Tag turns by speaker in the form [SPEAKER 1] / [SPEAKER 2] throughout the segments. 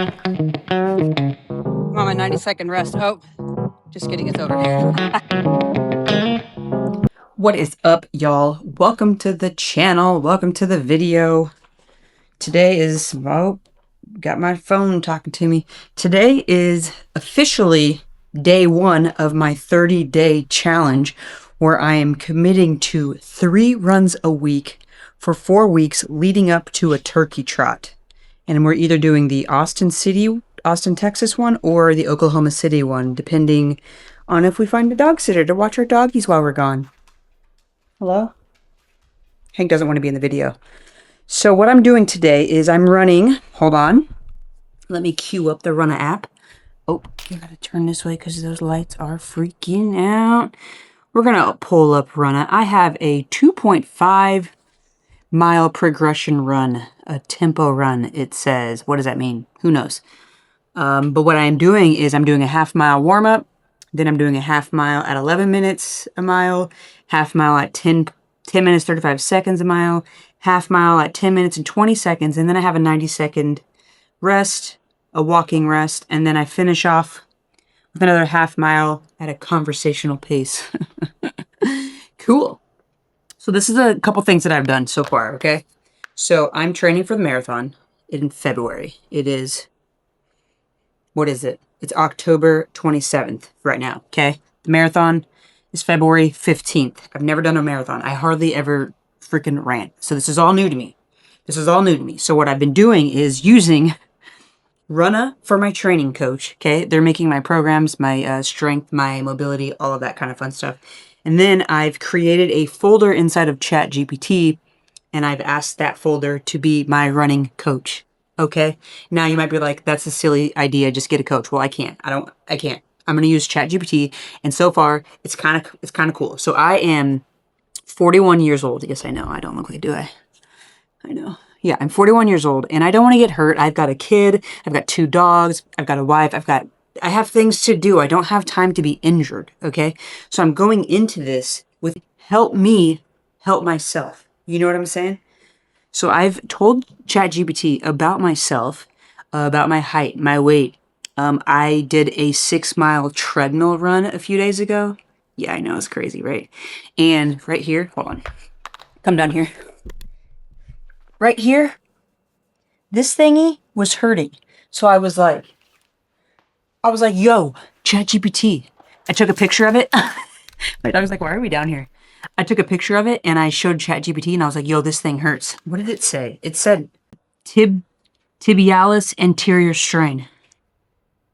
[SPEAKER 1] I'm on my 90-second rest. Oh, just kidding, it's over. What is up, y'all? Welcome to the channel. Welcome to the video. Today is, oh, got my phone talking to me. Today is officially day 1 of my 30-day challenge, where I am committing to 3 runs a week for 4 weeks leading up to a turkey trot. And we're either doing the Austin, Texas one or the Oklahoma City one, depending on if we find a dog sitter to watch our doggies while we're gone. Hello? Hank doesn't want to be in the video. So what I'm doing today is I'm running, hold on. Let me queue up the Runna app. Oh, you gotta turn this way because those lights are freaking out. We're gonna pull up Runna. I have a 2.5 mile progression run, a tempo run, it says. What does that mean? Who knows? But what I'm doing is I'm doing a half-mile warm-up, then I'm doing a half mile at 11 minutes a mile, half mile at 10 minutes 35 seconds a mile, half mile at 10 minutes and 20 seconds, and then I have a 90-second rest, a walking rest, and then I finish off with another half mile at a conversational pace. Cool. So this is a couple things that I've done so far, okay? So I'm training for the marathon in February. It is, what is it? It's October 27th right now, okay? The marathon is February 15th. I've never done a marathon. I hardly ever freaking ran. So this is all new to me. So what I've been doing is using Runna for my training coach, okay? They're making my programs, my strength, my mobility, all of that kind of fun stuff. And then I've created a folder inside of ChatGPT, and I've asked that folder to be my running coach. Okay. Now you might be like, that's a silly idea. Just get a coach. Well, I can't. I can't. I'm going to use ChatGPT. And so far it's kind of cool. So I am 41 years old. Yes, I know. I don't look like, do I? I know. Yeah, I'm 41 years old and I don't want to get hurt. I've got a kid. I've got 2 dogs. I've got a wife. I have things to do. I don't have time to be injured. Okay. So I'm going into this with help me help myself. You know what I'm saying? So I've told ChatGPT about myself, about my height, my weight. I did a 6-mile treadmill run a few days ago. Yeah, I know, it's crazy, right? And right here, hold on. Come down here. Right here, this thingy was hurting. So I was like, yo, ChatGPT. I took a picture of it. My dog was like, why are we down here? I took a picture of it and I showed ChatGPT and I was like, yo, this thing hurts. What did it say? It said tibialis anterior strain.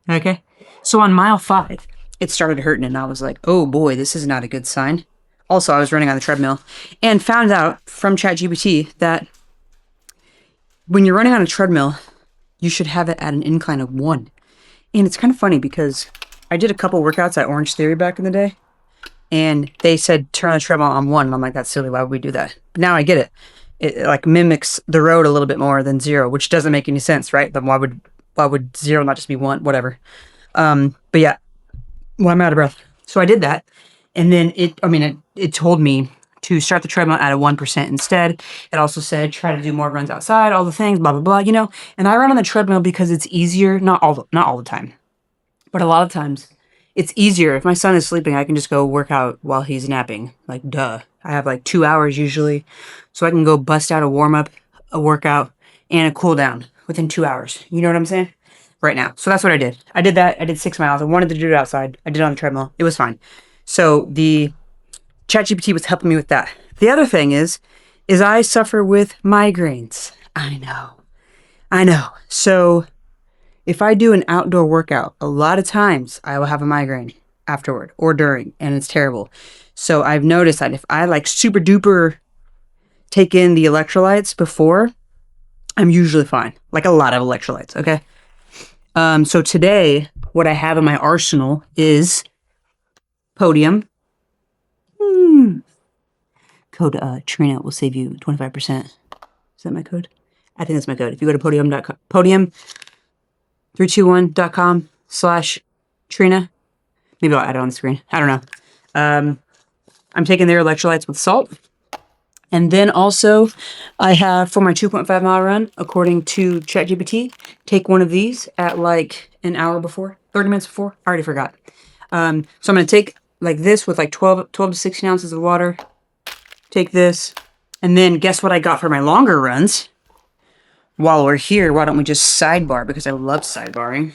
[SPEAKER 1] Okay. So on mile 5, it started hurting and I was like, oh boy, this is not a good sign. Also, I was running on the treadmill and found out from ChatGPT that when you're running on a treadmill, you should have it at an incline of 1. And it's kind of funny because I did a couple workouts at Orange Theory back in the day. And they said, turn the treadmill on 1. And I'm like, that's silly. Why would we do that? But now I get it. It like mimics the road a little bit more than 0, which doesn't make any sense, right? Then why would 0 not just be 1? Whatever. But yeah, well, I'm out of breath. So I did that. And then it told me to start the treadmill at a 1% instead. It also said, try to do more runs outside, all the things, blah, blah, blah, you know? And I run on the treadmill because it's easier, not all the time, but a lot of times. It's easier. If my son is sleeping, I can just go work out while he's napping. Like, duh. I have like 2 hours usually. So I can go bust out a warm-up, a workout, and a cool down within 2 hours. You know what I'm saying? Right now. So that's what I did. I did that. I did 6 miles. I wanted to do it outside. I did it on the treadmill. It was fine. So the ChatGPT was helping me with that. The other thing is I suffer with migraines. I know. So if I do an outdoor workout, a lot of times I will have a migraine afterward or during, and it's terrible. So I've noticed that if I like super duper take in the electrolytes before, I'm usually fine. Like a lot of electrolytes, okay? So today, what I have in my arsenal is Podium. Code Trina will save you 25%. Is that my code? I think that's my code. If you go to podium321.com/Trina. Maybe I'll add it on the screen. I don't know. I'm taking their electrolytes with salt. And then also, I have for my 2.5 mile run, according to ChatGPT, take one of these at like an hour before, 30 minutes before. I already forgot. So I'm going to take like this with like 12 to 16 ounces of water. Take this. And then guess what I got for my longer runs? While we're here, why don't we just sidebar? Because I love sidebarring.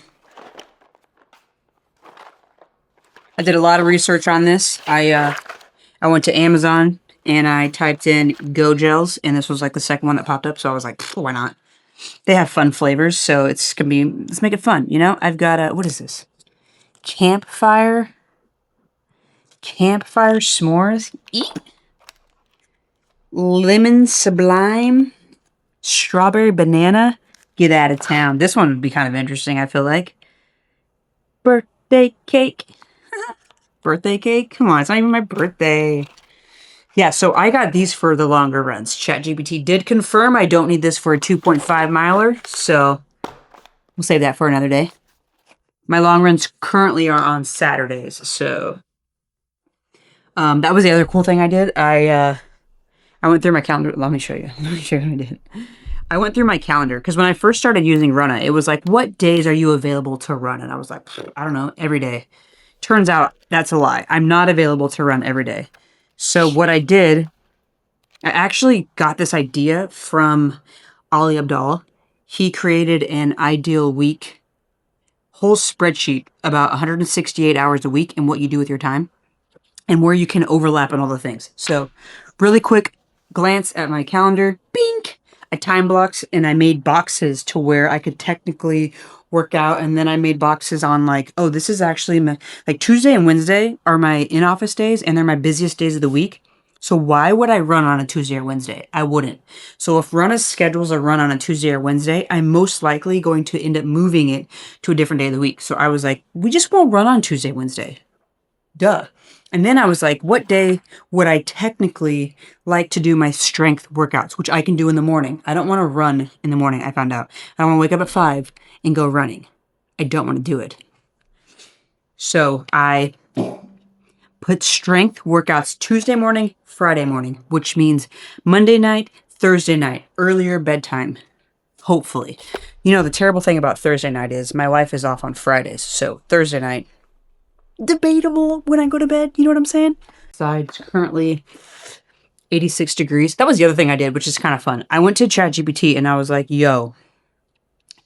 [SPEAKER 1] I did a lot of research on this. I went to Amazon and I typed in Go Gels, and this was like the second one that popped up. So I was like, why not? They have fun flavors, so it's gonna be, let's make it fun, you know? I've got a, what is this? Campfire s'mores. Eat. Lemon Sublime. Strawberry banana. Get out of town. This one would be kind of interesting, I feel like. Birthday cake. Birthday cake? Come on, it's not even my birthday. Yeah, so I got these for the longer runs. ChatGPT did confirm I don't need this for a 2.5 miler, so we'll save that for another day. My long runs currently are on Saturdays, so that was the other cool thing I did. I went through my calendar. Let me show you. Let me show you what I did. I went through my calendar because when I first started using Runna, it was like, what days are you available to run? And I was like, I don't know, every day. Turns out that's a lie. I'm not available to run every day. So what I did, I actually got this idea from Ali Abdal. He created an ideal week, whole spreadsheet about 168 hours a week and what you do with your time and where you can overlap on all the things. So really quick glance at my calendar, bink, I time blocks and I made boxes to where I could technically work out. And then I made boxes on like, oh, this is actually my, like Tuesday and Wednesday are my in-office days and they're my busiest days of the week. So why would I run on a Tuesday or Wednesday? I wouldn't. So if Runna's schedules a run on a Tuesday or Wednesday, I'm most likely going to end up moving it to a different day of the week. So I was like, we just won't run on Tuesday, Wednesday. Duh. And then I was like, what day would I technically like to do my strength workouts, which I can do in the morning? I don't want to run in the morning, I found out. I want to wake up at 5 and go running. I don't want to do it. So I put strength workouts Tuesday morning, Friday morning, which means Monday night, Thursday night, earlier bedtime, hopefully. You know, the terrible thing about Thursday night is my wife is off on Fridays, so Thursday night, debatable when I go to bed, you know what I'm saying? It's currently 86 degrees. That was the other thing I did, which is kind of fun. I went to ChatGPT and I was like, yo,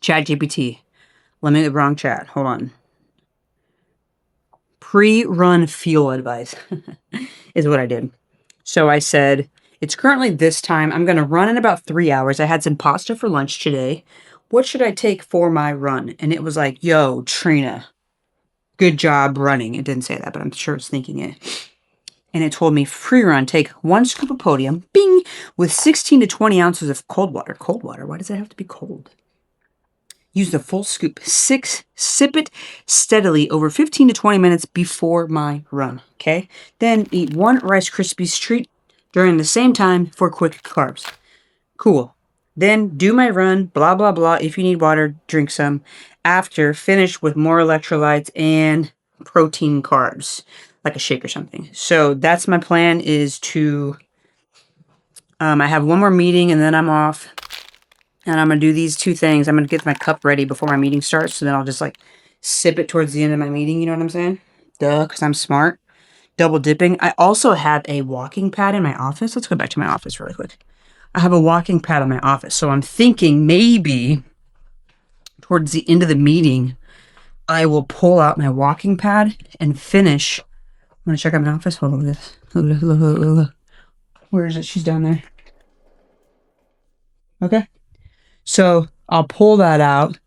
[SPEAKER 1] ChatGPT, let me get the wrong chat. Hold on. Pre-run fuel advice is what I did. So I said, it's currently this time. I'm going to run in about 3 hours. I had some pasta for lunch today. What should I take for my run? And it was like, yo, Trina, good job running. It didn't say that, but I'm sure it's thinking it. And it told me pre-run, take 1 scoop of podium, bing, with 16 to 20 ounces of cold water. Cold water? Why does it have to be cold? Use the full scoop. 6, sip it steadily over 15 to 20 minutes before my run, okay? Then eat 1 Rice Krispies treat during the same time for quick carbs. Cool. Then do my run, blah, blah, blah. If you need water, drink some. After, finish with more electrolytes and protein carbs, like a shake or something. So that's my plan is to, I have one more meeting and then I'm off. And I'm going to do these 2 things. I'm going to get my cup ready before my meeting starts. So then I'll just like sip it towards the end of my meeting. You know what I'm saying? Duh, because I'm smart. Double dipping. I also have a walking pad in my office. Let's go back to my office really quick. I have a walking pad in my office. So I'm thinking maybe towards the end of the meeting, I will pull out my walking pad and finish. I'm going to check out my office. Hold on, look. Where is it? She's down there. Okay. So I'll pull that out,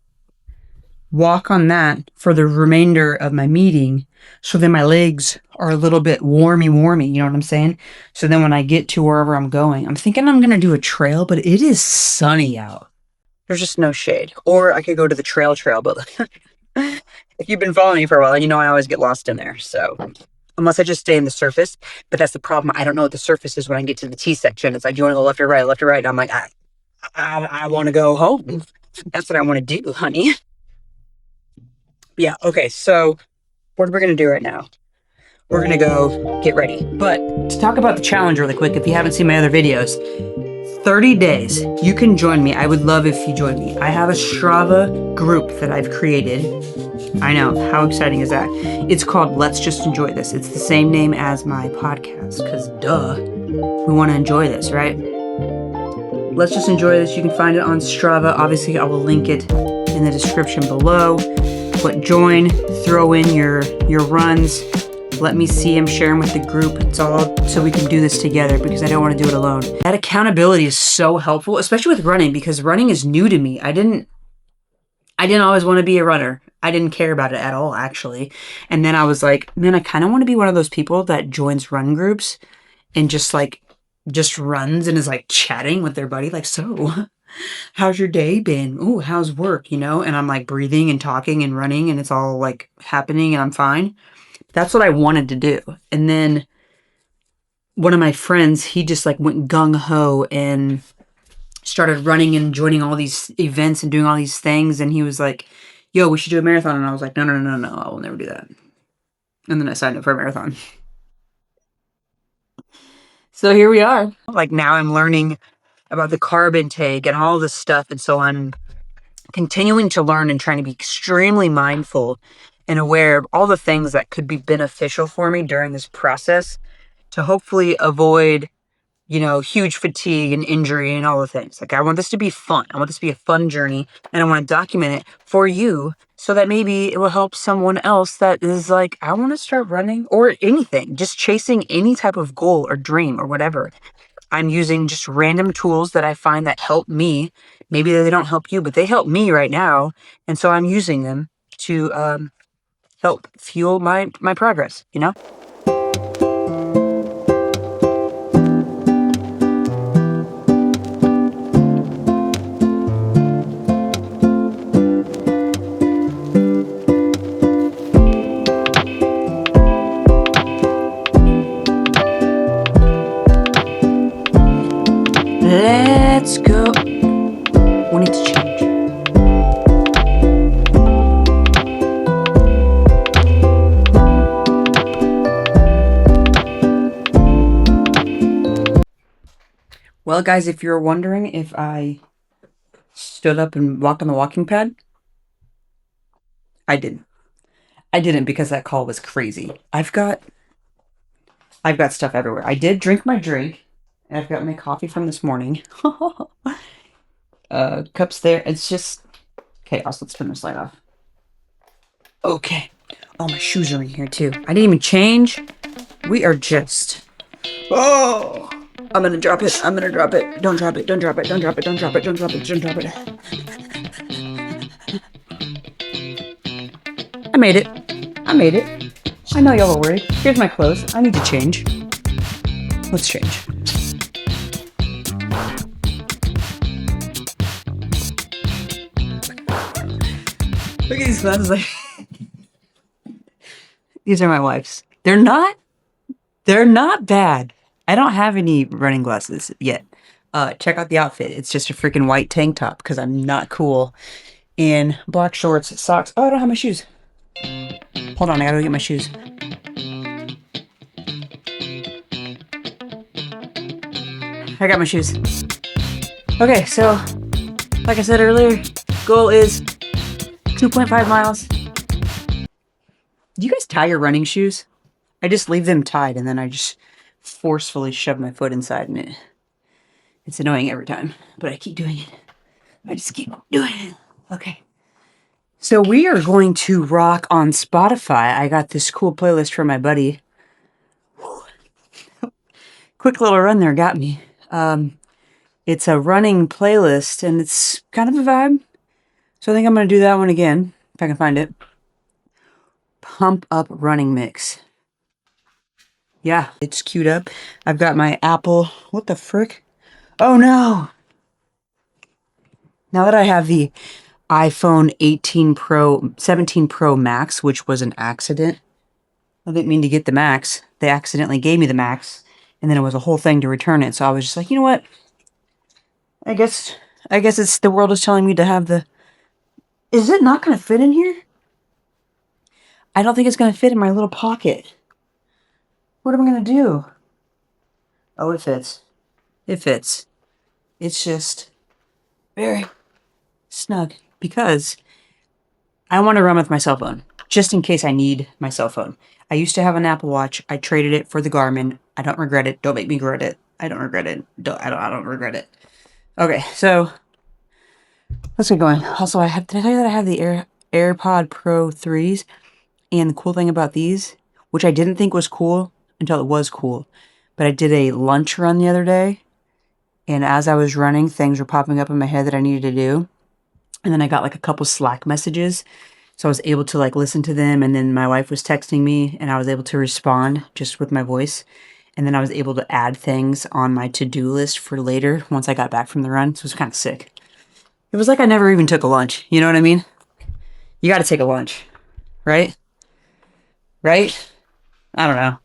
[SPEAKER 1] walk on that for the remainder of my meeting. So then my legs are a little bit warmy, you know what I'm saying? So then when I get to wherever I'm going, I'm thinking I'm going to do a trail, but it is sunny out. There's just no shade. Or I could go to the trail, but if you've been following me for a while, you know I always get lost in there. So unless I just stay in the surface, but that's the problem. I don't know what the surface is when I get to the T section. It's like, do you want to go left or right, left or right? I'm like, I want to go home. That's what I want to do, honey. Yeah, okay, so what we're going to do right now, we're gonna go get ready. But to talk about the challenge really quick, if you haven't seen my other videos, 30 days, you can join me. I would love if you join me. I have a Strava group that I've created. I know, how exciting is that? It's called Let's Just Enjoy This. It's the same name as my podcast, because duh, we want to enjoy this, right? Let's Just Enjoy This. You can find it on Strava. Obviously, I will link it in the description below. But join, throw in your runs. Let me see them, share them with the group. It's all so we can do this together because I don't want to do it alone. That accountability is so helpful, especially with running, because running is new to me. I didn't always want to be a runner. I didn't care about it at all, actually. And then I was like, man, I kind of want to be one of those people that joins run groups and just runs and is like chatting with their buddy. Like, so how's your day been? Ooh, how's work? And I'm like breathing and talking and running and it's all like happening and I'm fine. That's what I wanted to do. And then one of my friends, he just like went gung-ho and started running and joining all these events and doing all these things. And he was like, yo, we should do a marathon. And I was like, no, I will never do that. And then I signed up for a marathon. So here we are. Like now I'm learning about the carb intake and all this stuff. And so I'm continuing to learn and trying to be extremely mindful and aware of all the things that could be beneficial for me during this process to hopefully avoid, huge fatigue and injury and all the things. Like I want this to be fun. I want this to be a fun journey and I want to document it for you so that maybe it will help someone else that is like, I want to start running or anything, just chasing any type of goal or dream or whatever. I'm using just random tools that I find that help me. Maybe they don't help you, but they help me right now. And so I'm using them to help fuel my progress, Let's go. We need to change. Well, guys, if you're wondering if I stood up and walked on the walking pad, I didn't. I didn't because that call was crazy. I've got stuff everywhere. I did drink my drink. And I've got my coffee from this morning. Cups there. It's just chaos. Let's turn this light off. Okay. Oh, my shoes are in here too. I didn't even change. We are just... Oh! I'm gonna drop it. I'm gonna drop it. Don't drop it. Don't drop it. Don't drop it. Don't drop it. Don't drop it. Don't drop it. I made it. I made it. I know y'all are worried. Here's my clothes. I need to change. Let's change. Look at these glasses. Like these are my wife's. They're not bad. I don't have any running glasses yet. Check out the outfit. It's just a freaking white tank top because I'm not cool in black shorts, socks. Oh, I don't have my shoes. Hold on, I gotta go get my shoes. I got my shoes. Okay, so like I said earlier, goal is 2.5 miles. Do you guys tie your running shoes? I just leave them tied and then I just forcefully shove my foot inside and it's annoying every time, but I keep doing it. I just keep doing it. Okay. So we are going to rock on Spotify. I got this cool playlist from my buddy. Quick little run there got me. It's a running playlist and it's kind of a vibe. So I think I'm going to do that one again, if I can find it. Pump Up Running Mix. Yeah, it's queued up. I've got my Apple. What the frick? Oh no! Now that I have the iPhone 17 Pro Max, which was an accident. I didn't mean to get the Max. They accidentally gave me the Max, and then it was a whole thing to return it. So I was just like, you know what? I guess it's the world is telling me to have the... Is it not going to fit in here? I don't think it's going to fit in my little pocket. What am I going to do? Oh, it fits. It fits. It's just very snug because I want to run with my cell phone just in case I need my cell phone. I used to have an Apple Watch. I traded it for the Garmin. I don't regret it. Don't make me regret it. I don't regret it. I don't regret it. Okay, so let's get going. Also, did I tell you that I have the AirPod Pro 3s? And the cool thing about these, which I didn't think was cool until it was cool, but I did a lunch run the other day, and as I was running, things were popping up in my head that I needed to do. And then I got like a couple Slack messages. So I was able to like listen to them, and then my wife was texting me and I was able to respond just with my voice. And then I was able to add things on my to-do list for later once I got back from the run. So it was kind of sick. It was like I never even took a lunch. You know what I mean? You got to take a lunch, right? Right? I don't know.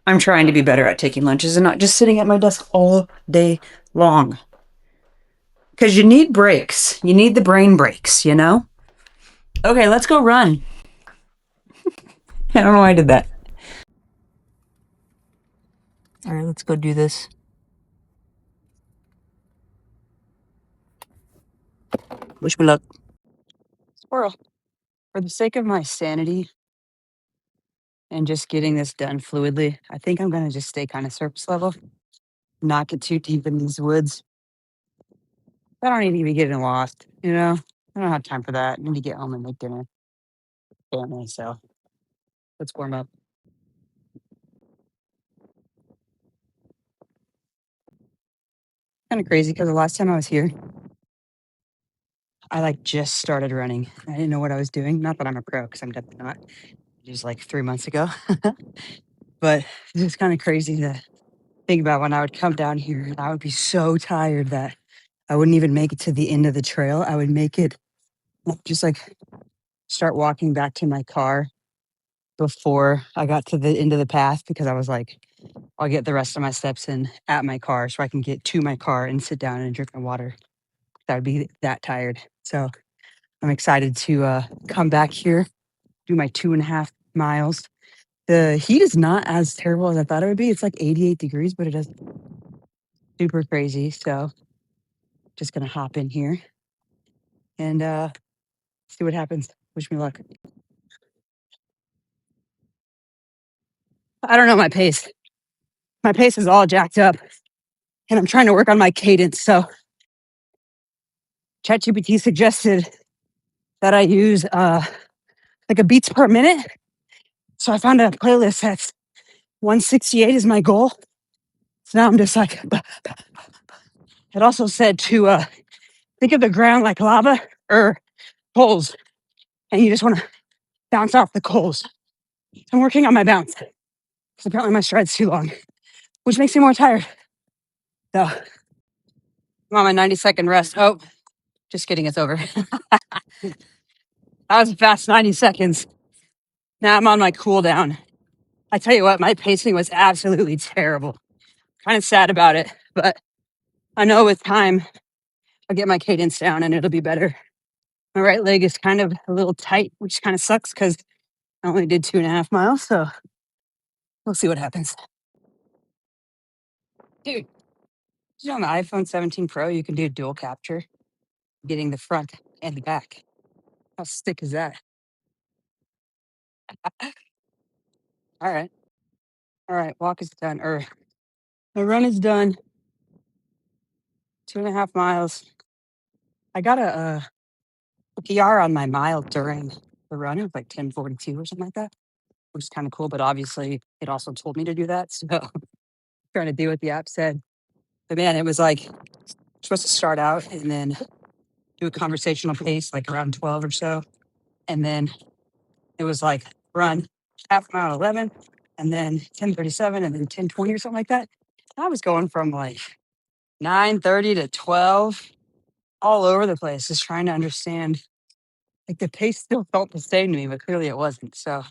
[SPEAKER 1] I'm trying to be better at taking lunches and not just sitting at my desk all day long. Because you need breaks. You need the brain breaks, you know? Okay, let's go run. I don't know why I did that. All right, let's go do this. Wish me luck. Squirrel. For the sake of my sanity and just getting this done fluidly, I think I'm going to just stay kind of surface level, not get too deep in these woods. I don't need to be getting lost, you know? I don't have time for that. I need to get home and make dinner. Family, so let's warm up. Kind of crazy because the last time I was here, I like just started running. I didn't know what I was doing. Not that I'm a pro, because I'm definitely not. It was like 3 months ago. But it's just kind of crazy to think about when I would come down here and I would be so tired that I wouldn't even make it to the end of the trail. I would make it just like start walking back to my car before I got to the end of the path because I was like, I'll get the rest of my steps in at my car so I can get to my car and sit down and drink my water. I would be that tired. So I'm excited to come back here, do my 2.5 miles. The heat is not as terrible as I thought it would be. It's like 88 degrees, but it is super crazy. So just gonna hop in here and see what happens. Wish me luck. I don't know my pace. My pace is all jacked up, and I'm trying to work on my cadence. So ChatGPT suggested that I use like a beats per minute. So I found a playlist that's 168 is my goal. So now I'm just like, it also said to think of the ground like lava or coals, and you just want to bounce off the coals. So I'm working on my bounce because apparently my stride's too long, which makes me more tired. So I'm on my 90-second rest. Oh, just kidding, it's over. That was a fast 90 seconds. Now I'm on my cool down. I tell you what, my pacing was absolutely terrible. Kind of sad about it, but I know with time I'll get my cadence down and it'll be better. My right leg is kind of a little tight, which kind of sucks because I only did 2.5 miles. So we'll see what happens. Dude, on the iPhone 17 Pro, you can do dual capture, getting the front and the back. How sick is that? All right. All right. Walk is done. Or my run is done. 2.5 miles. I got a PR on my mile during the run. It was like 10:42 or something like that, which is kind of cool. But obviously, it also told me to do that. So trying to do what the app said. But man, it was like supposed to start out and then do a conversational pace like around 12 or so. And then it was like run half mile 11 and then 10:37 and then 10:20 or something like that. I was going from like 9:30 to 12 all over the place, just trying to understand. Like the pace still felt the same to me, but clearly it wasn't. So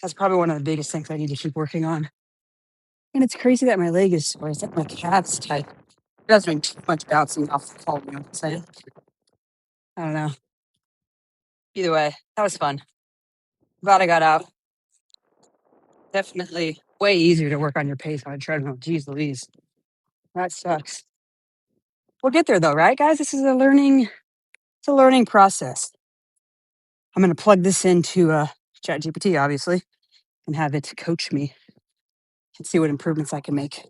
[SPEAKER 1] that's probably one of the biggest things I need to keep working on. And it's crazy that my leg is sore. It's like my calf's tight. It doesn't mean too much bouncing off the pole, you know what I'm saying? I don't know. Either way, that was fun. Glad I got out. Definitely way easier to work on your pace on a treadmill. Jeez Louise. That sucks. We'll get there though, right, guys? This is it's a learning process. I'm gonna plug this into ChatGPT, obviously, and have it coach me and see what improvements I can make.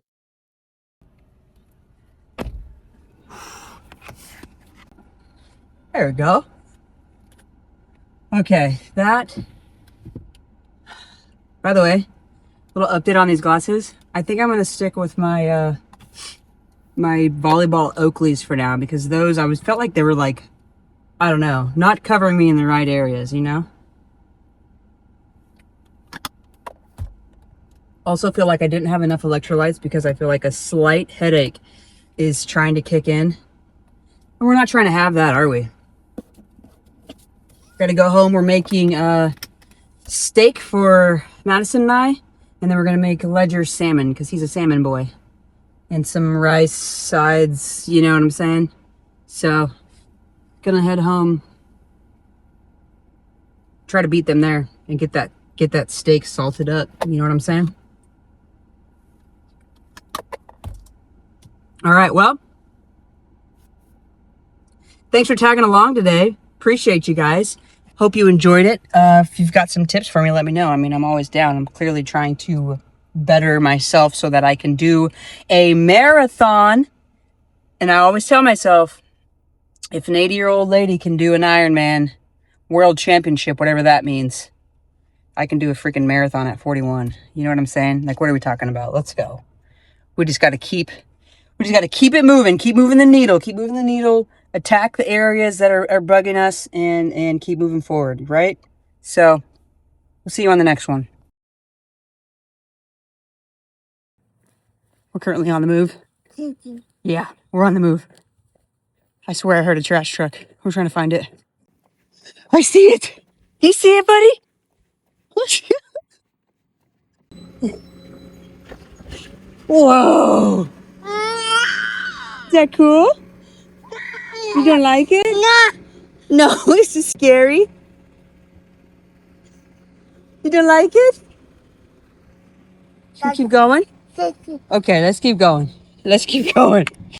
[SPEAKER 1] There we go. Okay, that. By the way, little update on these glasses. I think I'm gonna stick with my my volleyball Oakleys for now, because those felt like they were like, I don't know, not covering me in the right areas, you know? Also feel like I didn't have enough electrolytes because I feel like a slight headache is trying to kick in. And we're not trying to have that, are we? Gotta go home. We're making steak for Madison and I, and then we're gonna make Ledger salmon because he's a salmon boy. And some rice sides, you know what I'm saying? So, gonna head home, try to beat them there, and get that steak salted up. You know what I'm saying? All right, well, thanks for tagging along today. Appreciate you guys. Hope you enjoyed it. If you've got some tips for me, let me know. I mean, I'm always down. I'm clearly trying to better myself so that I can do a marathon. And I always tell myself, if an 80-year-old lady can do an Ironman world championship, whatever that means, I can do a freaking marathon at 41. You know what I'm saying? Like, what are we talking about? Let's go. We just got to keep it moving. Keep moving the needle. Attack the areas that are bugging us and keep moving forward, right? So, we'll see you on the next one. We're currently on the move. Yeah, we're on the move. I swear I heard a trash truck. We're trying to find it. I see it. You see it, buddy? Whoa. Is that cool? You don't like it? No, this is scary. You don't like it? Should we keep going? Okay, let's keep going.